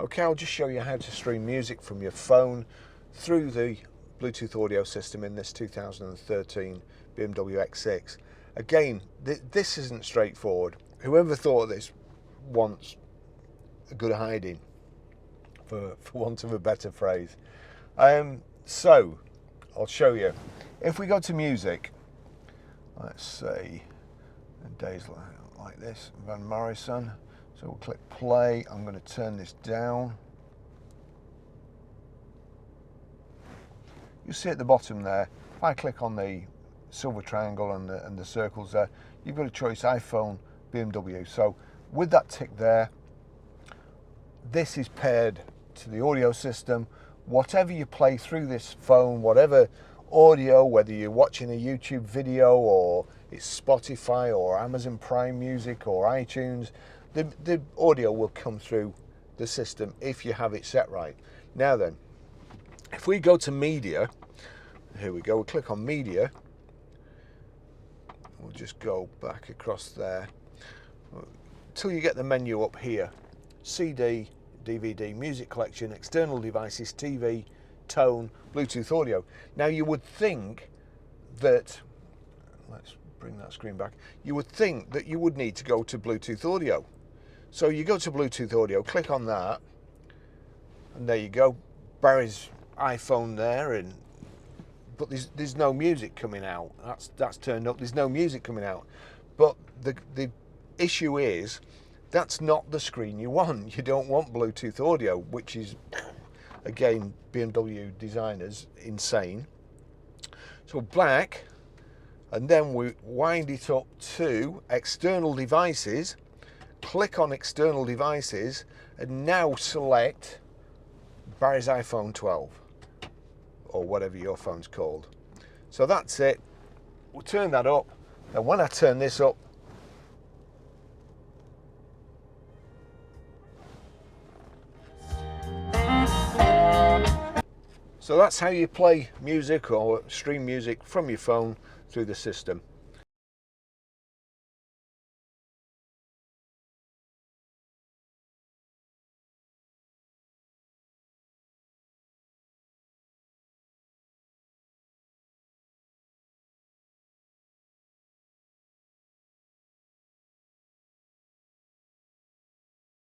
Okay, I'll just show you how to stream music from your phone through the Bluetooth audio system in this 2013 BMW X6. Again, this isn't straightforward. Whoever thought of this wants a good hiding, for want of a better phrase. So, I'll show you. If we go to music, let's say, days like this, Van Morrison. So we'll click play. I'm going to turn this down. You see at the bottom there, if I click on the silver triangle and the circles there, you've got a choice: iPhone, BMW. So with that tick there, this is paired to the audio system. Whatever you play through this phone, whatever audio, whether you're watching a YouTube video or it's Spotify or Amazon Prime Music or iTunes, the audio will come through the system if you have it set right. Now then, if we go to media, here we go, we'll click on media. We'll just go back across there until you get the menu up here. CD, DVD, music collection, external devices, TV, tone, Bluetooth audio. Now you would think that, let's bring that screen back, you would think that you would need to go to Bluetooth audio. So you go to Bluetooth audio, click on that, and there you go, Barry's iPhone there, but there's no music coming out. That's turned up, there's no music coming out. But the issue is, that's not the screen you want. You don't want Bluetooth audio, which is, again, BMW designers, insane. So back, and then we wind it up to external devices, click on external devices, and now select Barry's iPhone 12, or whatever your phone's called. So that's it. We'll turn that up, and when I turn this up, so that's how you play music or stream music from your phone through the system.